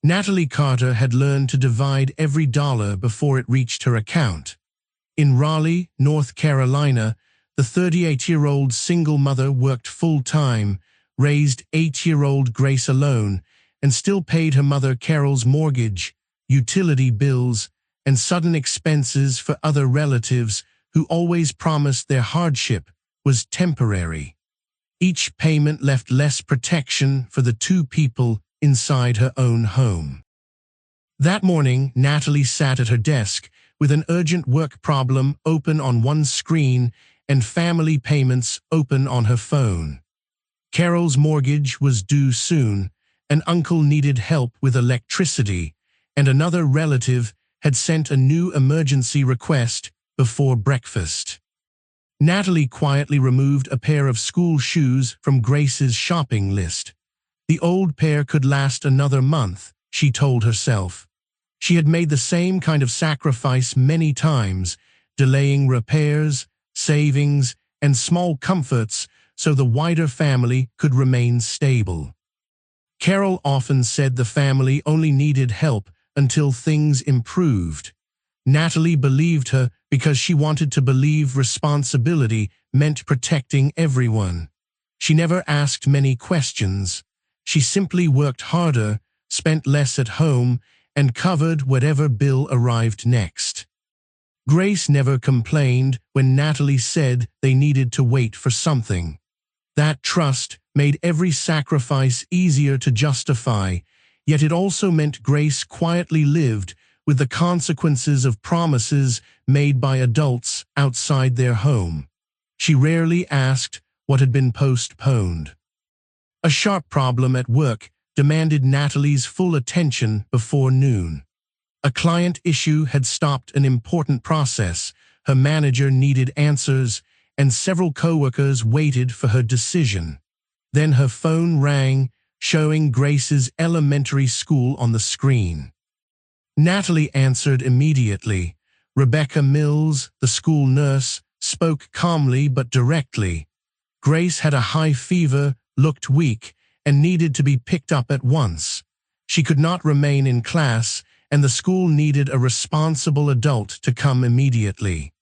Natalie Carter had learned to divide every dollar before it reached her account. In Raleigh, North Carolina, the 38-year-old single mother worked full-time, raised 8-year-old Grace alone, and still paid her mother Carol's mortgage, utility bills, and sudden expenses for other relatives who always promised their hardship was temporary. Each payment left less protection for the two people inside her own home. That morning, Natalie sat at her desk with an urgent work problem open on one screen and family payments open on her phone. Carol's mortgage was due soon, an uncle needed help with electricity, and another relative had sent a new emergency request before breakfast. Natalie quietly removed a pair of school shoes from Grace's shopping list. The old pair could last another month, she told herself. She had made the same kind of sacrifice many times, delaying repairs, savings, and small comforts so the wider family could remain stable. Carol often said the family only needed help until things improved. Natalie believed her because she wanted to believe responsibility meant protecting everyone. She never asked many questions. She simply worked harder, spent less at home, and covered whatever bill arrived next. Grace never complained when Natalie said they needed to wait for something. That trust made every sacrifice easier to justify, yet it also meant Grace quietly lived with the consequences of promises made by adults outside their home. She rarely asked what had been postponed. A sharp problem at work demanded Natalie's full attention before noon. A client issue had stopped an important process, her manager needed answers, and several coworkers waited for her decision. Then her phone rang, showing Grace's elementary school on the screen. Natalie answered immediately. Rebecca Mills, the school nurse, spoke calmly but directly. Grace had a high fever, looked weak, and needed to be picked up at once. She could not remain in class, and the school needed a responsible adult to come immediately.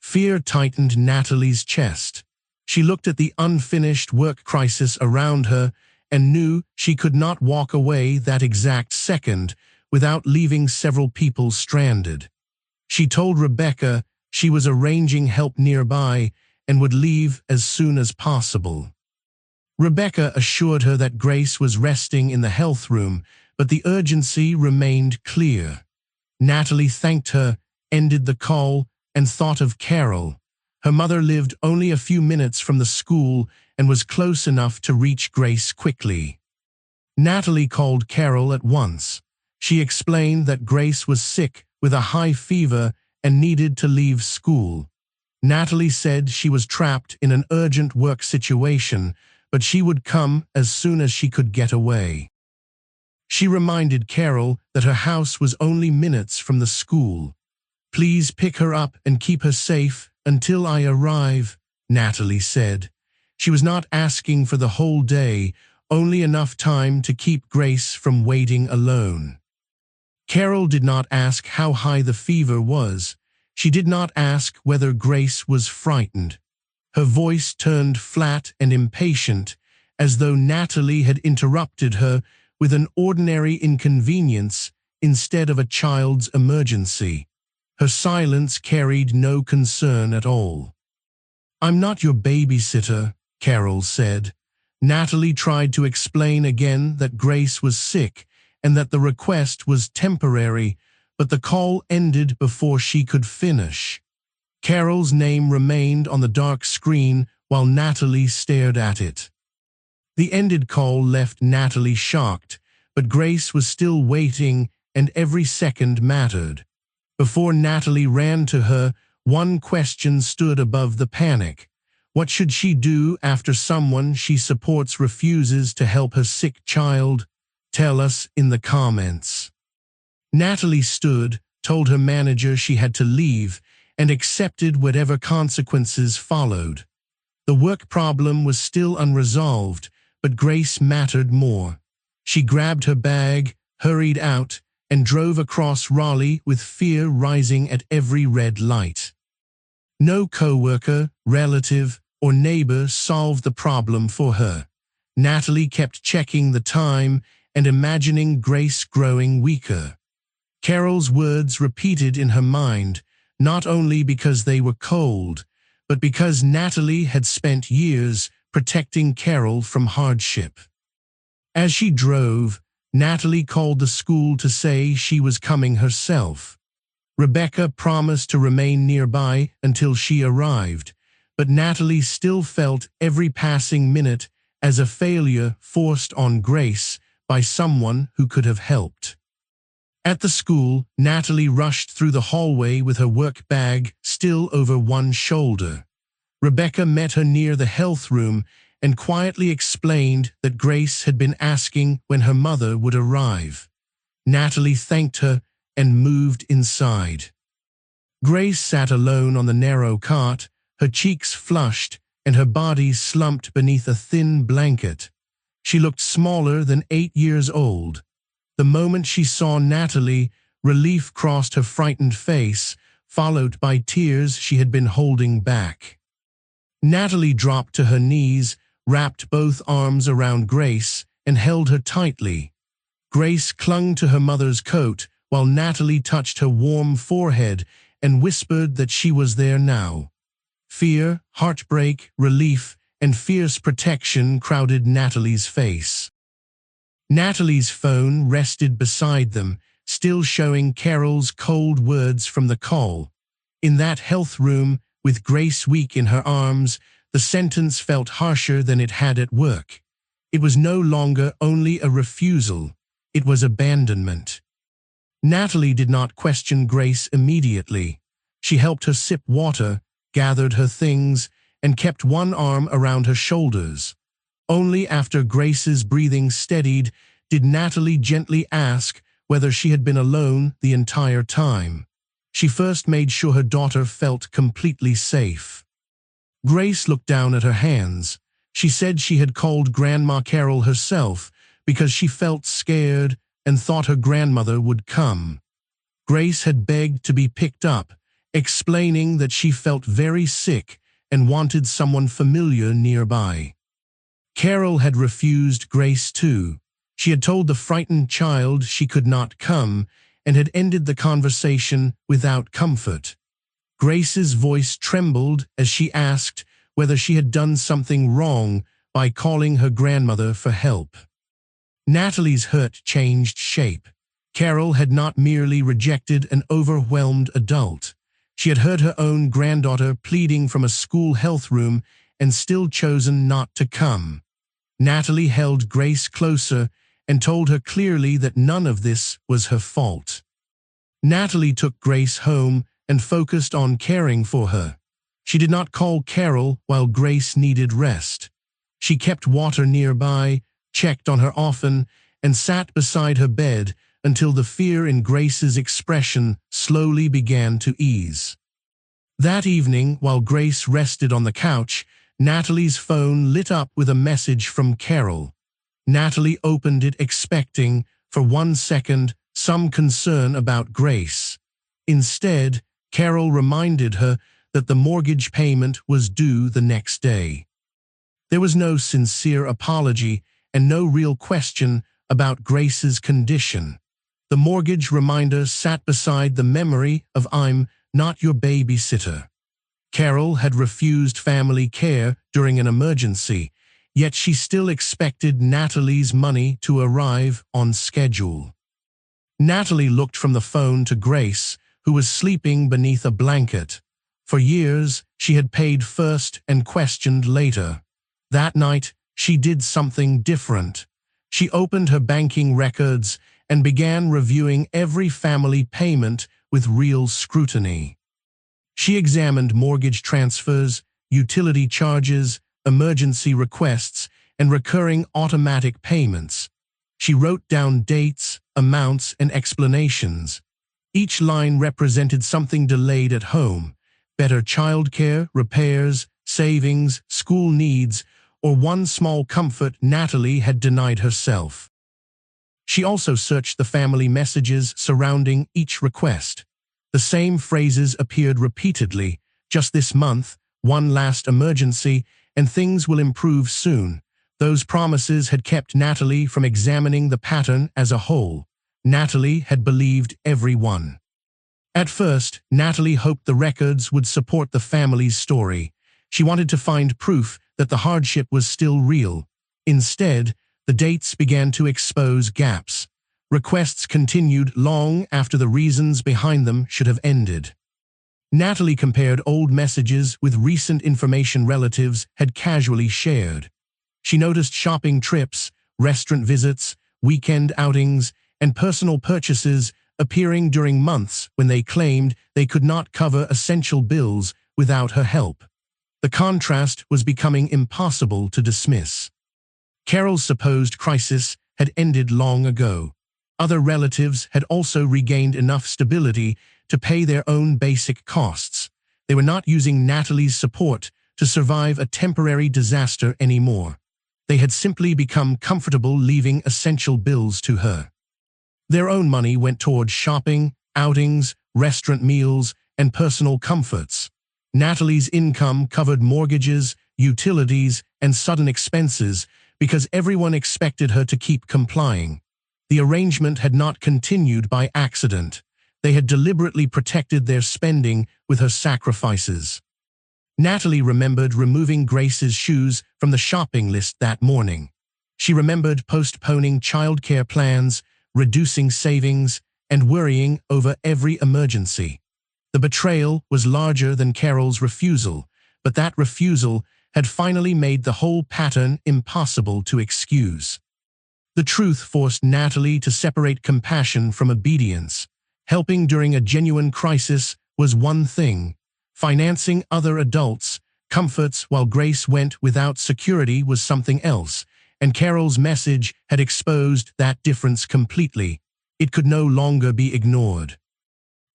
Fear tightened Natalie's chest. She looked at the unfinished work crisis around her and knew she could not walk away that exact second without leaving several people stranded. She told Rebecca she was arranging help nearby and would leave as soon as possible. Rebecca assured her that Grace was resting in the health room, but the urgency remained clear. Natalie thanked her, ended the call, and thought of Carol. Her mother lived only a few minutes from the school and was close enough to reach Grace quickly. Natalie called Carol at once. She explained that Grace was sick with a high fever and needed to leave school. Natalie said she was trapped in an urgent work situation, but she would come as soon as she could get away. She reminded Carol that her house was only minutes from the school. "Please pick her up and keep her safe until I arrive," Natalie said. She was not asking for the whole day, only enough time to keep Grace from waiting alone. Carol did not ask how high the fever was. She did not ask whether Grace was frightened. Her voice turned flat and impatient, as though Natalie had interrupted her with an ordinary inconvenience instead of a child's emergency. Her silence carried no concern at all. "I'm not your babysitter," Carol said. Natalie tried to explain again that Grace was sick and that the request was temporary, but the call ended before she could finish. Carol's name remained on the dark screen while Natalie stared at it. The ended call left Natalie shocked, but Grace was still waiting and every second mattered. Before Natalie ran to her, one question stood above the panic. What should she do after someone she supports refuses to help her sick child? Tell us in the comments. Natalie stood, told her manager she had to leave, and accepted whatever consequences followed. The work problem was still unresolved, but Grace mattered more. She grabbed her bag, hurried out, and drove across Raleigh with fear rising at every red light. No co-worker, relative, or neighbor solved the problem for her. Natalie kept checking the time and imagining Grace growing weaker. Carol's words repeated in her mind, not only because they were cold, but because Natalie had spent years protecting Carol from hardship. As she drove, Natalie called the school to say she was coming herself. Rebecca promised to remain nearby until she arrived, but Natalie still felt every passing minute as a failure forced on Grace by someone who could have helped. At the school, Natalie rushed through the hallway with her work bag still over one shoulder. Rebecca met her near the health room and quietly explained that Grace had been asking when her mother would arrive. Natalie thanked her and moved inside. Grace sat alone on the narrow cot, her cheeks flushed and her body slumped beneath a thin blanket. She looked smaller than 8 years old. The moment she saw Natalie, relief crossed her frightened face, followed by tears she had been holding back. Natalie dropped to her knees, wrapped both arms around Grace, and held her tightly. Grace clung to her mother's coat while Natalie touched her warm forehead and whispered that she was there now. Fear, heartbreak, relief, and fierce protection crowded Natalie's face. Natalie's phone rested beside them, still showing Carol's cold words from the call. In that health room, with Grace weak in her arms, the sentence felt harsher than it had at work. It was no longer only a refusal, it was abandonment. Natalie did not question Grace immediately. She helped her sip water, gathered her things, and kept one arm around her shoulders. Only after Grace's breathing steadied did Natalie gently ask whether she had been alone the entire time. She first made sure her daughter felt completely safe. Grace looked down at her hands. She said she had called Grandma Carol herself because she felt scared and thought her grandmother would come. Grace had begged to be picked up, explaining that she felt very sick and wanted someone familiar nearby. Carol had refused Grace too. She had told the frightened child she could not come and had ended the conversation without comfort. Grace's voice trembled as she asked whether she had done something wrong by calling her grandmother for help. Natalie's hurt changed shape. Carol had not merely rejected an overwhelmed adult. She had heard her own granddaughter pleading from a school health room and still chosen not to come. Natalie held Grace closer and told her clearly that none of this was her fault. Natalie took Grace home and focused on caring for her. She did not call Carol while Grace needed rest. She kept water nearby, checked on her often, and sat beside her bed until the fear in Grace's expression slowly began to ease. That evening, while Grace rested on the couch, Natalie's phone lit up with a message from Carol. Natalie opened it expecting, for 1 second, some concern about Grace. Instead, Carol reminded her that the mortgage payment was due the next day. There was no sincere apology and no real question about Grace's condition. The mortgage reminder sat beside the memory of "I'm not your babysitter." Carol had refused family care during an emergency, yet she still expected Natalie's money to arrive on schedule. Natalie looked from the phone to Grace, who was sleeping beneath a blanket. For years, she had paid first and questioned later. That night, she did something different. She opened her banking records and began reviewing every family payment with real scrutiny. She examined mortgage transfers, utility charges, emergency requests, and recurring automatic payments. She wrote down dates, amounts, and explanations. Each line represented something delayed at home: better childcare, repairs, savings, school needs, or one small comfort Natalie had denied herself. She also searched the family messages surrounding each request. The same phrases appeared repeatedly. Just this month, one last emergency, and things will improve soon. Those promises had kept Natalie from examining the pattern as a whole. Natalie had believed every one. At first, Natalie hoped the records would support the family's story. She wanted to find proof that the hardship was still real. Instead, the dates began to expose gaps. Requests continued long after the reasons behind them should have ended. Natalie compared old messages with recent information relatives had casually shared. She noticed shopping trips, restaurant visits, weekend outings, and personal purchases appearing during months when they claimed they could not cover essential bills without her help. The contrast was becoming impossible to dismiss. Carol's supposed crisis had ended long ago. Other relatives had also regained enough stability to pay their own basic costs. They were not using Natalie's support to survive a temporary disaster anymore. They had simply become comfortable leaving essential bills to her. Their own money went toward shopping, outings, restaurant meals, and personal comforts. Natalie's income covered mortgages, utilities, and sudden expenses because everyone expected her to keep complying. The arrangement had not continued by accident. They had deliberately protected their spending with her sacrifices. Natalie remembered removing Grace's shoes from the shopping list that morning. She remembered postponing childcare plans, reducing savings, and worrying over every emergency. The betrayal was larger than Carol's refusal, but that refusal had finally made the whole pattern impossible to excuse. The truth forced Natalie to separate compassion from obedience. Helping during a genuine crisis was one thing. Financing other adults' comforts while Grace went without security was something else, and Carol's message had exposed that difference completely. It could no longer be ignored.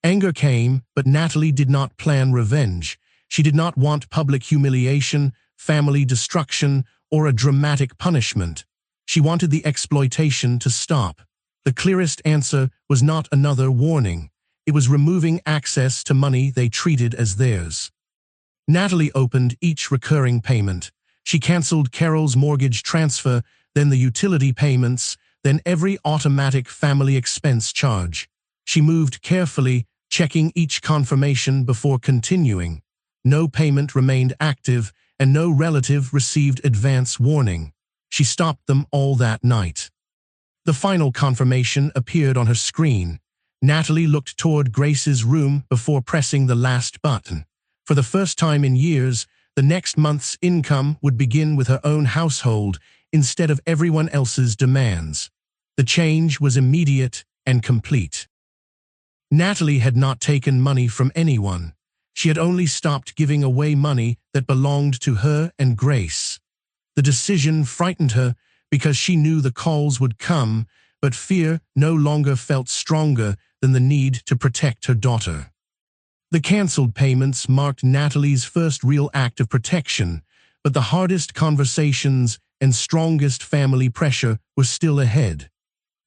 Anger came, but Natalie did not plan revenge. She did not want public humiliation, family destruction, or a dramatic punishment. She wanted the exploitation to stop. The clearest answer was not another warning. It was removing access to money they treated as theirs. Natalie opened each recurring payment. She canceled Carol's mortgage transfer, then the utility payments, then every automatic family expense charge. She moved carefully, checking each confirmation before continuing. No payment remained active, and no relative received advance warning. She stopped them all that night. The final confirmation appeared on her screen. Natalie looked toward Grace's room before pressing the last button. For the first time in years, the next month's income would begin with her own household instead of everyone else's demands. The change was immediate and complete. Natalie had not taken money from anyone. She had only stopped giving away money that belonged to her and Grace. The decision frightened her because she knew the calls would come, but fear no longer felt stronger than the need to protect her daughter. The cancelled payments marked Natalie's first real act of protection, but the hardest conversations and strongest family pressure were still ahead.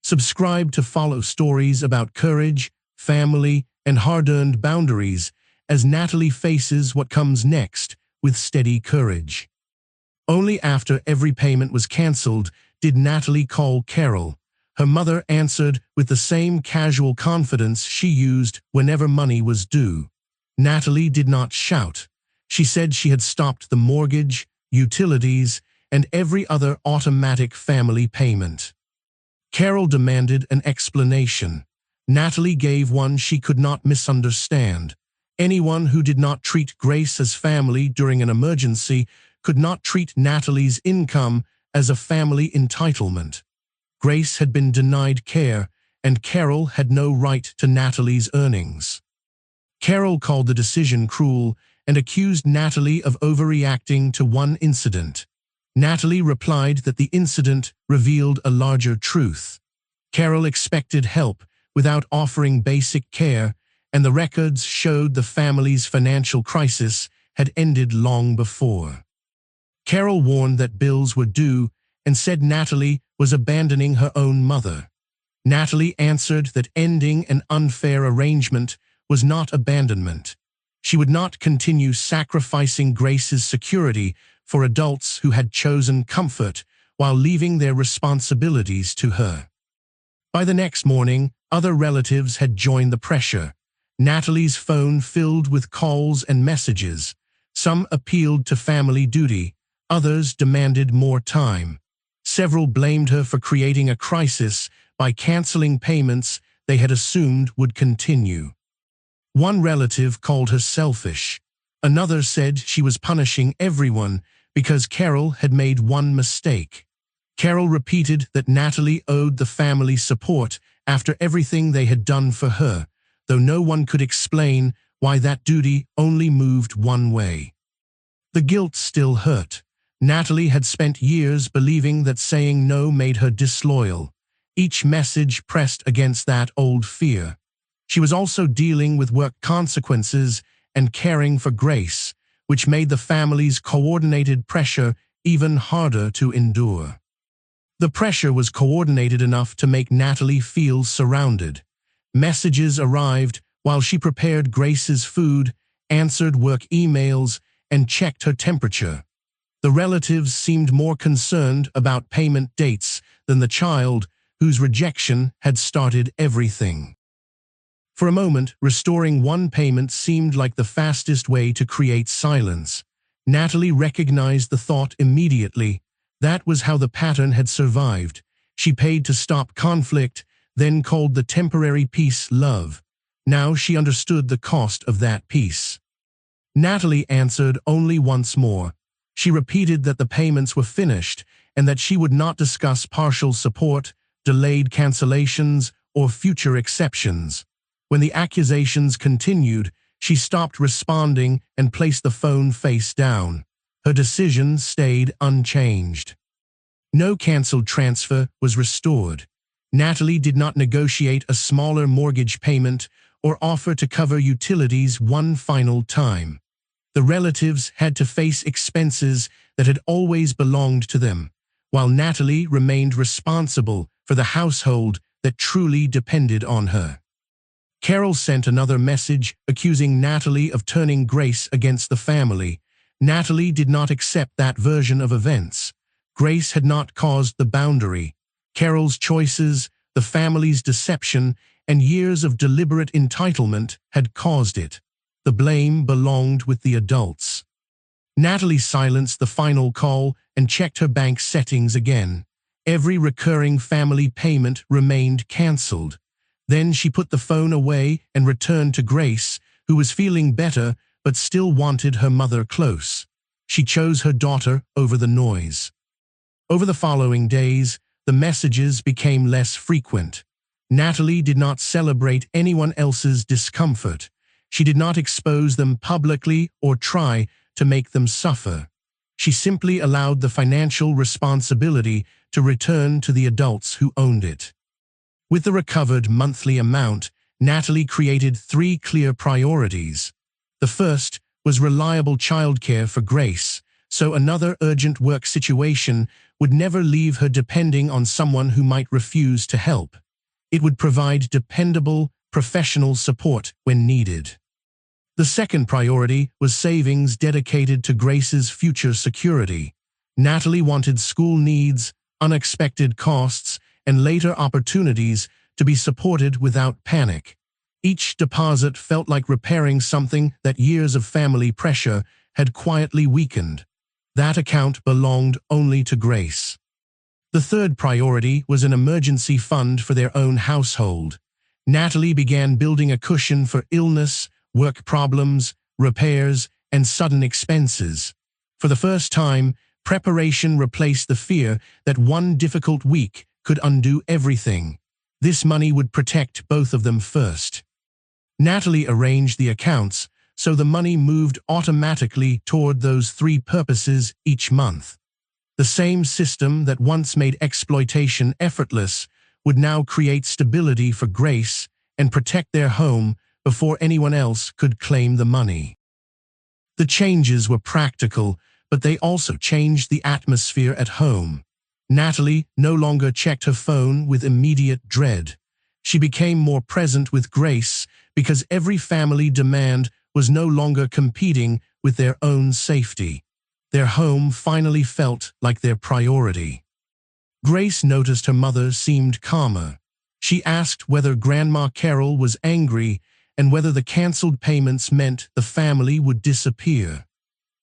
Subscribe to follow stories about courage, family, and hard-earned boundaries as Natalie faces what comes next with steady courage. Only after every payment was cancelled did Natalie call Carol. Her mother answered with the same casual confidence she used whenever money was due. Natalie did not shout. She said she had stopped the mortgage, utilities, and every other automatic family payment. Carol demanded an explanation. Natalie gave one she could not misunderstand. Anyone who did not treat Grace as family during an emergency could not treat Natalie's income as a family entitlement. Grace had been denied care, and Carol had no right to Natalie's earnings. Carol called the decision cruel and accused Natalie of overreacting to one incident. Natalie replied that the incident revealed a larger truth. Carol expected help without offering basic care, and the records showed the family's financial crisis had ended long before. Carol warned that bills were due and said Natalie was abandoning her own mother. Natalie answered that ending an unfair arrangement was not abandonment. She would not continue sacrificing Grace's security for adults who had chosen comfort while leaving their responsibilities to her. By the next morning, other relatives had joined the pressure. Natalie's phone filled with calls and messages. Some appealed to family duty, others demanded more time. Several blamed her for creating a crisis by canceling payments they had assumed would continue. One relative called her selfish. Another said she was punishing everyone because Carol had made one mistake. Carol repeated that Natalie owed the family support after everything they had done for her, though no one could explain why that duty only moved one way. The guilt still hurt. Natalie had spent years believing that saying no made her disloyal. Each message pressed against that old fear. She was also dealing with work consequences and caring for Grace, which made the family's coordinated pressure even harder to endure. The pressure was coordinated enough to make Natalie feel surrounded. Messages arrived while she prepared Grace's food, answered work emails, and checked her temperature. The relatives seemed more concerned about payment dates than the child, whose rejection had started everything. For a moment, restoring one payment seemed like the fastest way to create silence. Natalie recognized the thought immediately. That was how the pattern had survived. She paid to stop conflict, then called the temporary peace love. Now she understood the cost of that peace. Natalie answered only once more. She repeated that the payments were finished and that she would not discuss partial support, delayed cancellations, or future exceptions. When the accusations continued, she stopped responding and placed the phone face down. Her decision stayed unchanged. No canceled transfer was restored. Natalie did not negotiate a smaller mortgage payment or offer to cover utilities one final time. The relatives had to face expenses that had always belonged to them, while Natalie remained responsible for the household that truly depended on her. Carol sent another message accusing Natalie of turning Grace against the family. Natalie did not accept that version of events. Grace had not caused the boundary. Carol's choices, the family's deception, and years of deliberate entitlement had caused it. The blame belonged with the adults. Natalie silenced the final call and checked her bank settings again. Every recurring family payment remained canceled. Then she put the phone away and returned to Grace, who was feeling better but still wanted her mother close. She chose her daughter over the noise. Over the following days, the messages became less frequent. Natalie did not celebrate anyone else's discomfort. She did not expose them publicly or try to make them suffer. She simply allowed the financial responsibility to return to the adults who owned it. With the recovered monthly amount, Natalie created 3 clear priorities. The first was reliable childcare for Grace, so another urgent work situation would never leave her depending on someone who might refuse to help. It would provide dependable, professional support when needed. The second priority was savings dedicated to Grace's future security. Natalie wanted school needs, unexpected costs, and later opportunities to be supported without panic. Each deposit felt like repairing something that years of family pressure had quietly weakened. That account belonged only to Grace. The third priority was an emergency fund for their own household. Natalie began building a cushion for illness, work problems, repairs, and sudden expenses. For the first time, preparation replaced the fear that one difficult week could undo everything. This money would protect both of them first. Natalie arranged the accounts so the money moved automatically toward those 3 purposes each month. The same system that once made exploitation effortless would now create stability for Grace and protect their home before anyone else could claim the money. The changes were practical, but they also changed the atmosphere at home. Natalie no longer checked her phone with immediate dread. She became more present with Grace because every family demand was no longer competing with their own safety. Their home finally felt like their priority. Grace noticed her mother seemed calmer. She asked whether Grandma Carol was angry and whether the cancelled payments meant the family would disappear.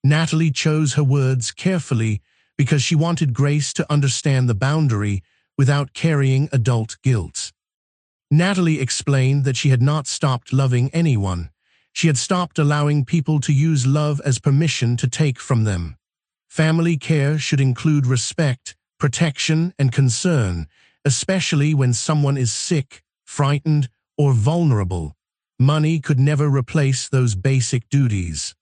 Natalie chose her words carefully because she wanted Grace to understand the boundary without carrying adult guilt. Natalie explained that she had not stopped loving anyone. She had stopped allowing people to use love as permission to take from them. Family care should include respect, protection, and concern, especially when someone is sick, frightened, or vulnerable. Money could never replace those basic duties.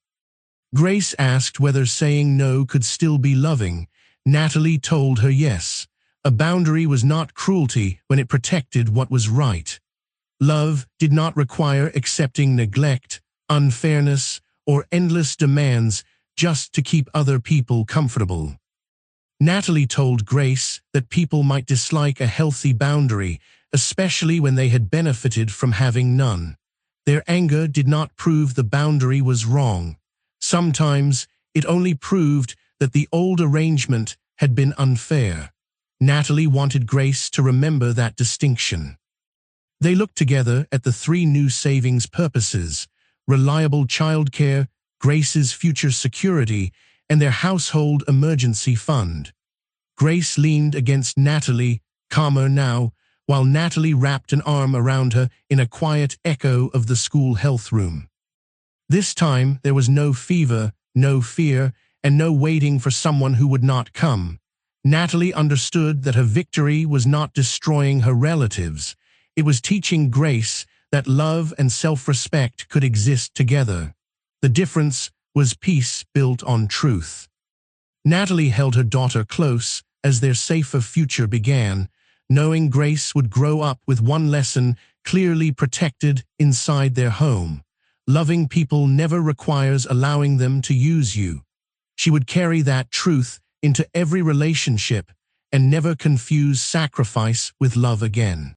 Grace asked whether saying no could still be loving. Natalie told her yes. A boundary was not cruelty when it protected what was right. Love did not require accepting neglect, unfairness, or endless demands just to keep other people comfortable. Natalie told Grace that people might dislike a healthy boundary, especially when they had benefited from having none. Their anger did not prove the boundary was wrong. Sometimes it only proved that the old arrangement had been unfair. Natalie wanted Grace to remember that distinction. They looked together at the 3 new savings purposes: reliable childcare, Grace's future security, and their household emergency fund. Grace leaned against Natalie, calmer now, while Natalie wrapped an arm around her in a quiet echo of the school health room. This time there was no fever, no fear, and no waiting for someone who would not come. Natalie understood that her victory was not destroying her relatives. It was teaching Grace that love and self-respect could exist together. The difference was peace built on truth. Natalie held her daughter close as their safer future began, knowing Grace would grow up with one lesson clearly protected inside their home. Loving people never requires allowing them to use you. She would carry that truth into every relationship and never confuse sacrifice with love again.